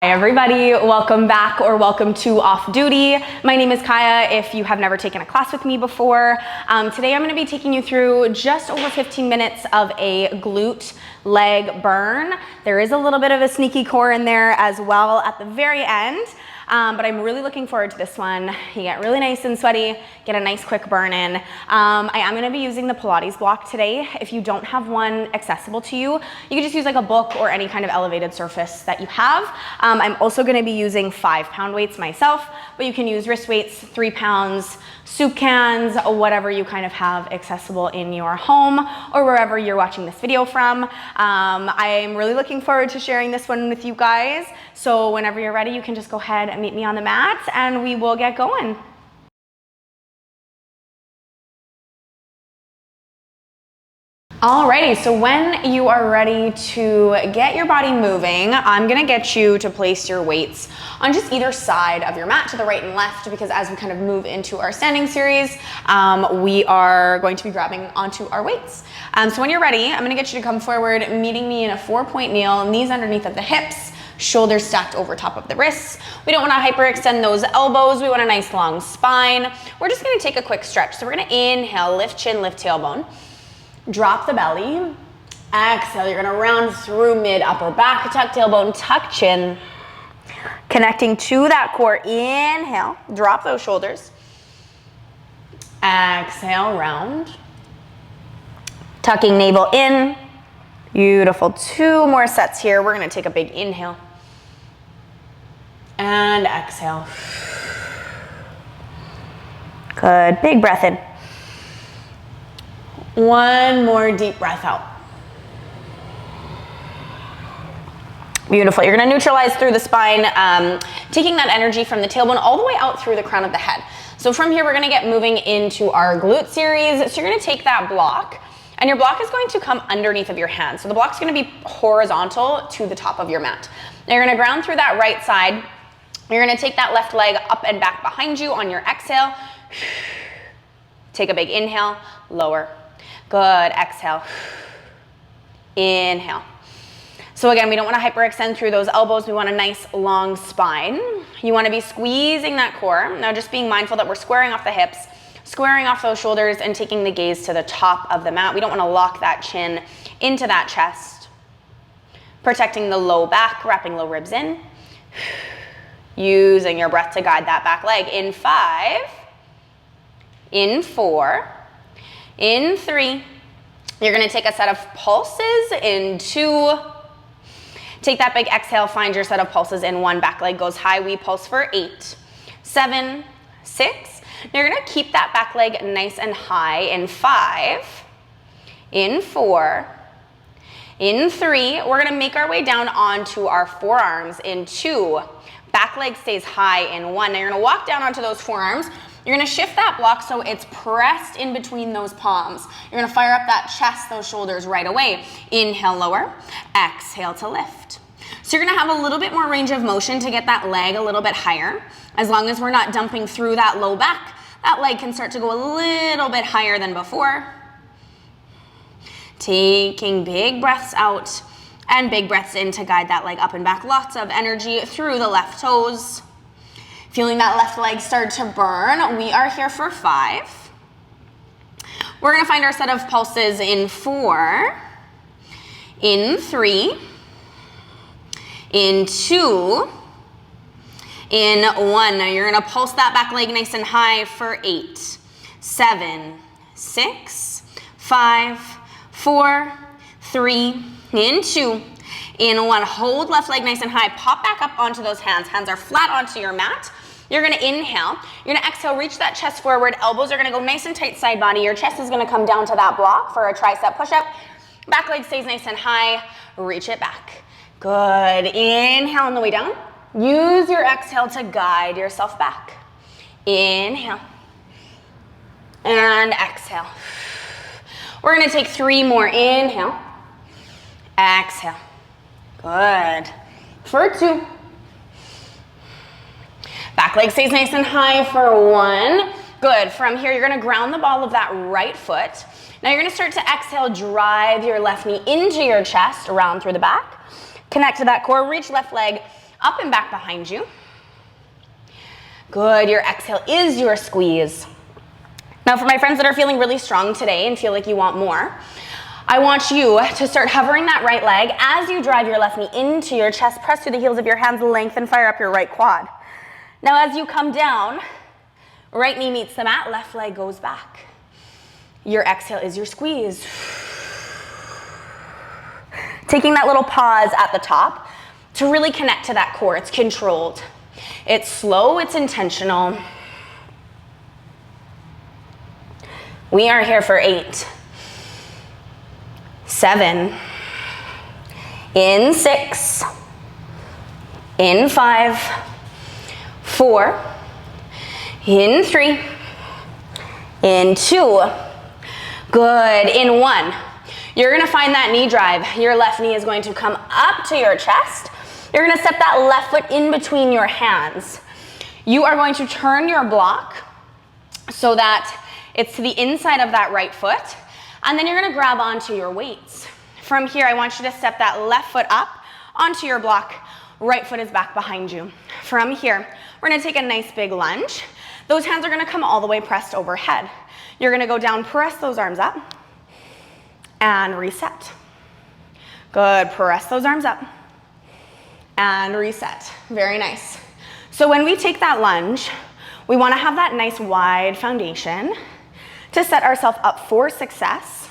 Hi everybody, welcome back or welcome to Off Duty. My name is Kiyah if you have never taken a class with me before. Today I'm going to be taking you through just over 15 minutes of a glute leg burn. There is a little bit of a sneaky core in there as well at the very end. But I'm really looking forward to this one. You get really nice and sweaty, get a nice quick burn in. I am gonna be using the Pilates block today. If you don't have one accessible to you, you can just use like a book or any kind of elevated surface that you have. I'm also gonna be using 5-pound weights myself, but you can use wrist weights, 3 pounds, soup cans, whatever you kind of have accessible in your home or wherever you're watching this video from. I'm really looking forward to sharing this one with you guys. So whenever you're ready, you can just go ahead and meet me on the mat and we will get going. Alrighty, so when you are ready to get your body moving, I'm gonna get you to place your weights on just either side of your mat to the right and left, because as we kind of move into our standing series, we are going to be grabbing onto our weights. So when you're ready, I'm gonna get you to come forward, meeting me in a 4-point kneel, knees underneath of the hips, shoulders stacked over top of the wrists. We don't want to hyperextend those elbows. We want a nice long spine. We're just going to take a quick stretch. So we're going to inhale, lift chin, lift tailbone. Drop the belly. Exhale, you're going to round through mid upper back, tuck tailbone, tuck chin. Connecting to that core. Inhale, drop those shoulders. Exhale, round. Tucking navel in. Beautiful. 2 more sets here. We're going to take a big inhale. And exhale. Good. Big breath in. 1 more deep breath out. Beautiful. You're going to neutralize through the spine, taking that energy from the tailbone all the way out through the crown of the head. So from here, we're going to get moving into our glute series. So you're going to take that block, and your block is going to come underneath of your hand. So the block's going to be horizontal to the top of your mat. Now you're going to ground through that right side. You're going to take that left leg up and back behind you on your exhale. Take a big inhale, lower. Good, exhale. Inhale. So again, we don't want to hyperextend through those elbows. We want a nice long spine. You want to be squeezing that core. Now just being mindful that we're squaring off the hips, squaring off those shoulders and taking the gaze to the top of the mat. We don't want to lock that chin into that chest. Protecting the low back, wrapping low ribs in. Using your breath to guide that back leg. In 5, in 4, in 3. You're going to take a set of pulses in 2. Take that big exhale, find your set of pulses in 1. Back leg goes high. We pulse for 8, 7, 6. Now you're going to keep that back leg nice and high in 5, in 4, in 3. We're going to make our way down onto our forearms in 2. Back leg stays high in 1. Now you're going to walk down onto those forearms. You're going to shift that block so it's pressed in between those palms. You're going to fire up that chest, those shoulders right away. Inhale, lower. Exhale to lift. So you're going to have a little bit more range of motion to get that leg a little bit higher. As long as we're not dumping through that low back, that leg can start to go a little bit higher than before. Taking big breaths out and big breaths in to guide that leg up and back. Lots of energy through the left toes. Feeling that left leg start to burn. We are here for 5. We're going to find our set of pulses in 4, in 3, in 2, in 1. Now you're going to pulse that back leg nice and high for 8, 7, 6, 5, 4, 3, in 2, in 1. Hold left leg nice and high. Pop back up onto those hands. Hands are flat onto your mat. You're going to inhale. You're going to exhale, reach that chest forward. Elbows are going to go nice and tight side body. Your chest is going to come down to that block for a tricep push-up. Back leg stays nice and high. Reach it back. Good. Inhale on the way down. Use your exhale to guide yourself back. Inhale. And exhale. We're going to take 3 more. Inhale. Exhale. Good. For 2. Back leg stays nice and high for 1. Good. From here, you're going to ground the ball of that right foot. Now you're going to start to exhale, drive your left knee into your chest, around through the back. Connect to that core, reach left leg Up and back behind you. Good, your exhale is your squeeze. Now for my friends that are feeling really strong today and feel like you want more, I want you to start hovering that right leg as you drive your left knee into your chest, press through the heels of your hands, lengthen, fire up your right quad. Now as you come down, right knee meets the mat, left leg goes back. Your exhale is your squeeze. Taking that little pause at the top to really connect to that core. It's controlled. It's slow, it's intentional. We are here for 8, 7, in 6, in 5, 4, in 3, in 2, good, in 1. You're gonna find that knee drive. Your left knee is going to come up to your chest. You're gonna step that left foot in between your hands. You are going to turn your block so that it's to the inside of that right foot, and then you're gonna grab onto your weights. From here, I want you to step that left foot up onto your block. Right foot is back behind you. From here, we're gonna take a nice big lunge. Those hands are gonna come all the way pressed overhead. You're gonna go down, press those arms up, and reset. Good, press those arms up, and reset. Very nice. So when we take that lunge, we wanna have that nice wide foundation to set ourselves up for success.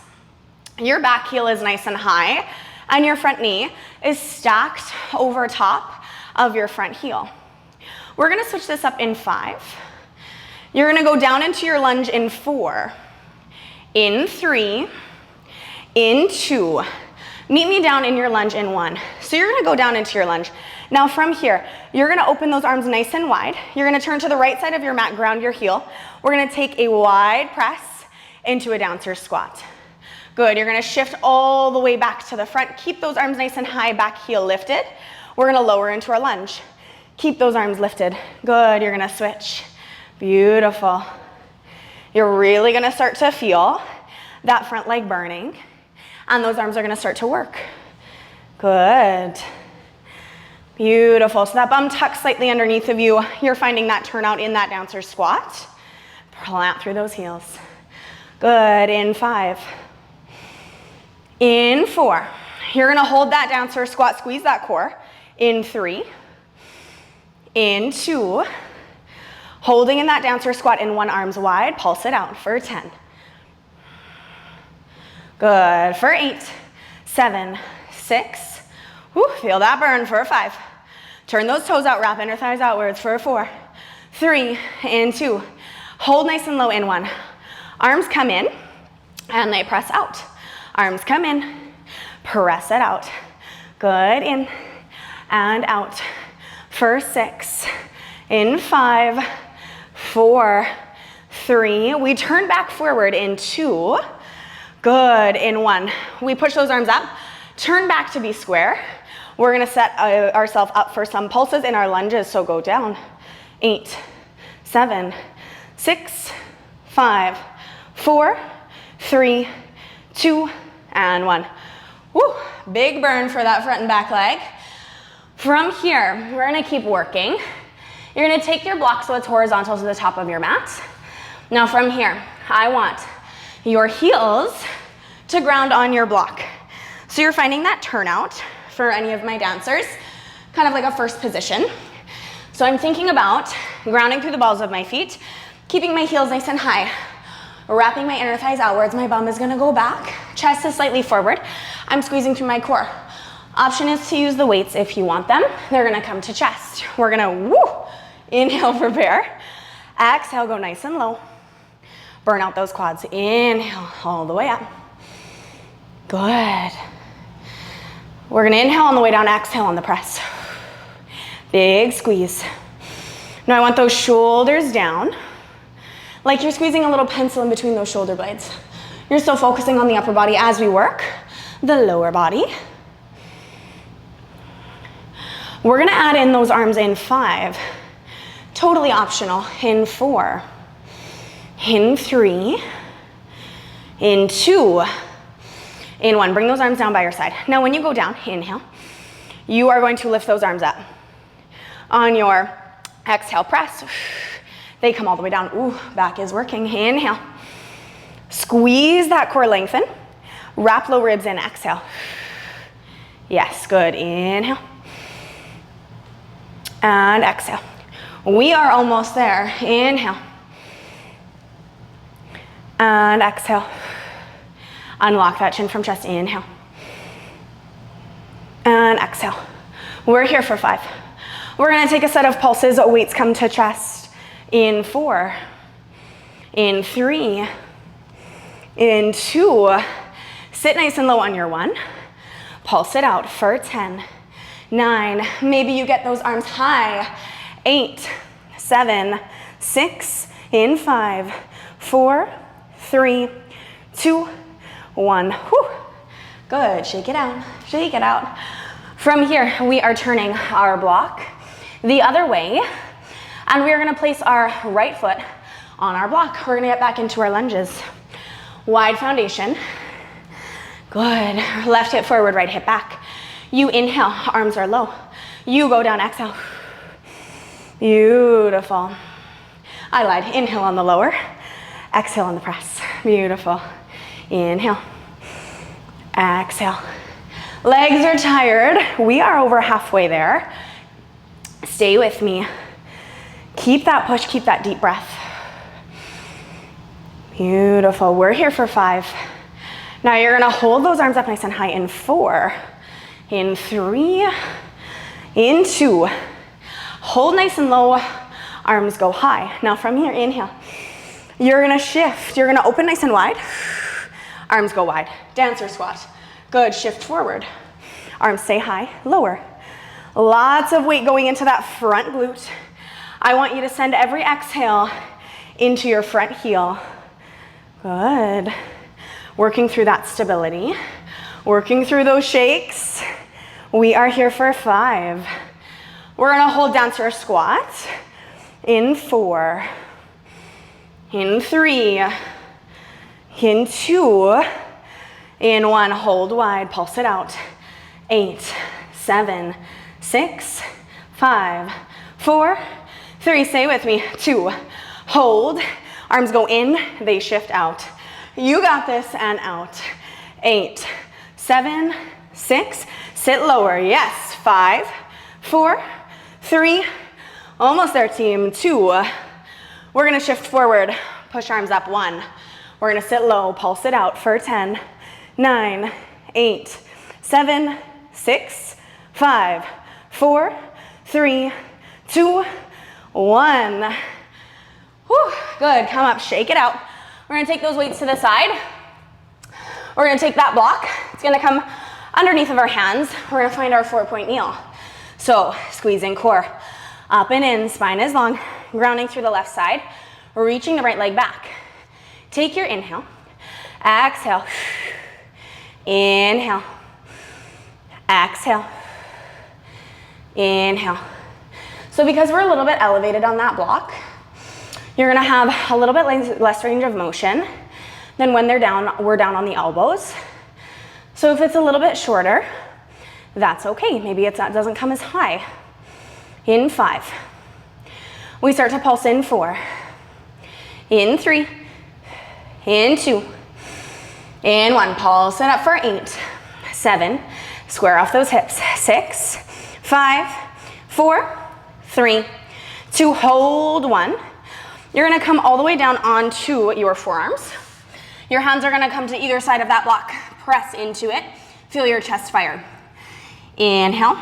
Your back heel is nice and high, and your front knee is stacked over top of your front heel. We're gonna switch this up in 5. You're gonna go down into your lunge in 4, in 3, in 2. Meet me down in your lunge in 1. So you're gonna go down into your lunge. Now from here, you're gonna open those arms nice and wide. You're gonna turn to the right side of your mat, ground your heel. We're gonna take a wide press into a downward squat. Good, you're gonna shift all the way back to the front. Keep those arms nice and high, back heel lifted. We're gonna lower into our lunge. Keep those arms lifted. Good, you're gonna switch. Beautiful. You're really gonna start to feel that front leg burning, and those arms are gonna start to work. Good. Beautiful. So that bum tucks slightly underneath of you. You're finding that turnout in that downward squat. Plant through those heels. Good, in 5. In 4. You're gonna hold that downward squat, squeeze that core. In 3. In 2. Holding in that downward squat in 1, arms wide, pulse it out for 10. Good, for 8, 7, 6. Whew, feel that burn for 5. Turn those toes out, wrap inner thighs outwards for 4, 3, and 2. Hold nice and low in 1. Arms come in, and they press out. Arms come in, press it out. Good, in and out. For 6, in 5, 4, 3. We turn back forward in 2. Good, in 1. We push those arms up, turn back to be square. We're gonna set ourselves up for some pulses in our lunges, so go down. 8, 7, 6, 5, 4, 3, 2, and 1. Woo, big burn for that front and back leg. From here, we're gonna keep working. You're gonna take your block so it's horizontal to the top of your mat. Now from here, I want your heels to ground on your block. So you're finding that turnout for any of my dancers, kind of like a first position. So I'm thinking about grounding through the balls of my feet, keeping my heels nice and high, wrapping my inner thighs outwards. My bum is gonna go back, chest is slightly forward. I'm squeezing through my core. Option is to use the weights if you want them. They're gonna come to chest. We're gonna, inhale, prepare. Exhale, go nice and low. Burn out those quads. Inhale, all the way up. Good. We're gonna inhale on the way down, exhale on the press. Big squeeze. Now I want those shoulders down, like you're squeezing a little pencil in between those shoulder blades. You're still focusing on the upper body as we work the lower body. We're gonna add in those arms in 5. Totally optional. In 4. In 3. In 2. In 1. Bring those arms down by your side. Now when you go down, inhale, you are going to lift those arms up. On your exhale, press. They come all the way down. Ooh, back is working. Inhale. Squeeze that core, lengthen. Wrap low ribs in, exhale. Yes, good. Inhale. And exhale. We are almost there. Inhale. And exhale. Unlock that chin from chest. Inhale. And exhale. We're here for 5. We're gonna take a set of pulses. Weights come to chest. In 4. In 3. In 2. Sit nice and low on your 1. Pulse it out for 10. 9. Maybe you get those arms high. 8. 7. 6. In 5. 4. 3. 2. 1. Whew. Good. Shake it out. Shake it out. From here, we are turning our block the other way, and we are going to place our right foot on our block. We're going to get back into our lunges. Wide foundation. Good. Left hip forward, right hip back. You inhale, arms are low. You go down, exhale. Beautiful. I lied. Inhale on the lower, exhale on the press. Beautiful. Inhale. Exhale. Legs are tired. We are over halfway there. Stay with me. Keep that push, keep that deep breath. Beautiful. We're here for 5. Now you're gonna hold those arms up nice and high in 4, in 3, in 2. Hold nice and low, arms go high. Now from here, inhale. You're gonna shift. You're gonna open nice and wide. Arms go wide. Dancer squat. Good, shift forward. Arms stay high, lower. Lots of weight going into that front glute. I want you to send every exhale into your front heel. Good. Working through that stability. Working through those shakes. We are here for 5. We're gonna hold dancer squat. In 4. In 3. In 2. In 1, hold wide, pulse it out. 8, 7, 6, 5, 4, 3, stay with me. 2, hold, arms go in, they shift out. You got this, and out. 8, 7, 6, sit lower, yes. 5, 4, 3, almost there, team. 2, we're gonna shift forward, push arms up. 1, we're gonna sit low, pulse it out for 10, 9, 8, 7, 6, 5, 4, 3, 2, 1. Whew, good, come up, shake it out. We're gonna take those weights to the side. We're gonna take that block. It's gonna come underneath of our hands. We're gonna find our 4-point kneel. So squeezing core, up and in, spine is long, grounding through the left side, reaching the right leg back. Take your inhale, exhale. Inhale, exhale, inhale. So because we're a little bit elevated on that block, you're gonna have a little bit less range of motion than when we're down on the elbows. So if it's a little bit shorter, that's okay. Maybe it doesn't come as high. In 5. We start to pulse in 4. In 3. In 2. In 1, pulse it up for 8, 7, square off those hips. 6, 5, 4, 3, 2, hold 1. You're gonna come all the way down onto your forearms. Your hands are gonna come to either side of that block. Press into it. Feel your chest fire. Inhale,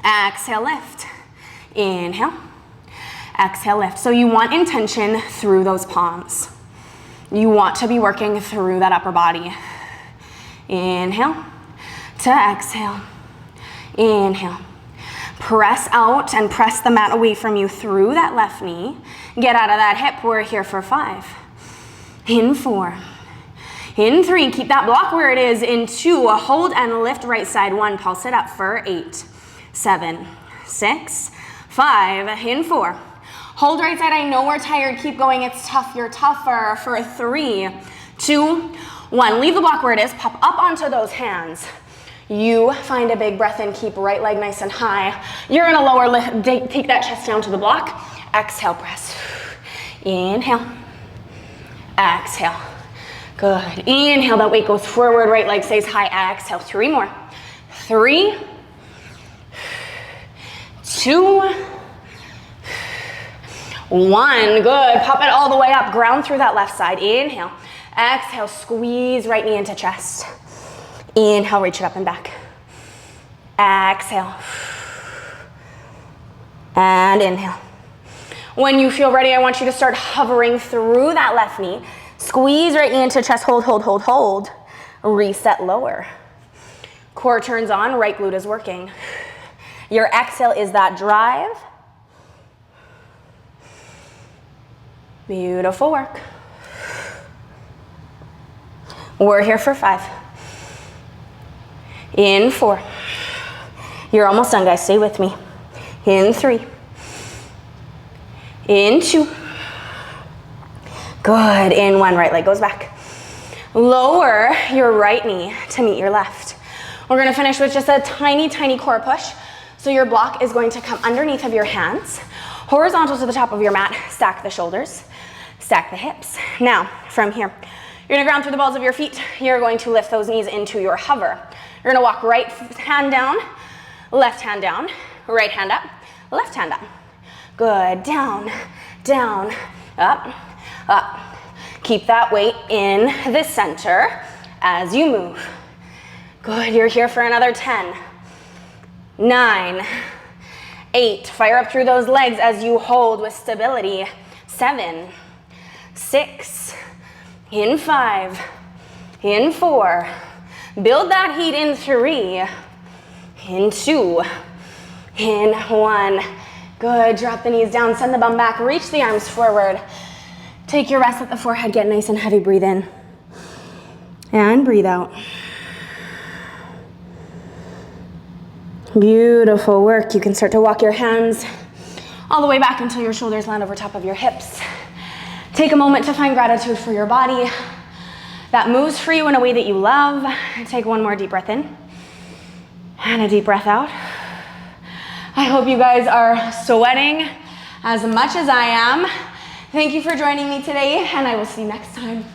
exhale, lift. Inhale, exhale, lift. So you want intention through those palms. You want to be working through that upper body. Inhale to exhale. Inhale. Press out and press the mat away from you through that left knee. Get out of that hip. We're here for 5. In 4. In 3. Keep that block where it is. In 2. Hold and lift right side. 1. Pulse it up for 8, 7, 6, 5. In 4. Hold right side. I know we're tired. Keep going. It's tough. You're tougher. For 3, 2, 1. Leave the block where it is. Pop up onto those hands. You find a big breath in, keep right leg nice and high. You're gonna lower, take that chest down to the block. Exhale, press. Inhale, exhale. Good, inhale, that weight goes forward, right leg stays high, exhale, 3 more. 3, 2, 1, good, pop it all the way up, ground through that left side, inhale, exhale, squeeze right knee into chest, inhale, reach it up and back, exhale, and inhale. When you feel ready, I want you to start hovering through that left knee, squeeze right knee into chest, hold, hold, hold, hold, reset lower. Core turns on, right glute is working. Your exhale is that drive. Beautiful work. We're here for 5. In 4. You're almost done, guys. Stay with me. In 3. In 2. Good. In 1. Right leg goes back. Lower your right knee to meet your left. We're going to finish with just a tiny, tiny core push. So your block is going to come underneath of your hands, horizontal to the top of your mat. Stack the shoulders, stack the hips. Now, from here, you're going to ground through the balls of your feet. You're going to lift those knees into your hover. You're going to walk right hand down, left hand down, right hand up, left hand up. Good. Down, down, up, up. Keep that weight in the center as you move. Good. You're here for another 10, 9, 8. Fire up through those legs as you hold with stability. 7, 6, in 5, in 4. Build that heat in 3, in 2, in 1. Good. Drop the knees down, send the bum back, reach the arms forward. Take your rest, let the forehead get nice and heavy. Breathe in and breathe out. Beautiful work. You can start to walk your hands all the way back until your shoulders land over top of your hips. Take a moment to find gratitude for your body that moves for you in a way that you love. Take one more deep breath in and a deep breath out. I hope you guys are sweating as much as I am. Thank you for joining me today, and I will see you next time.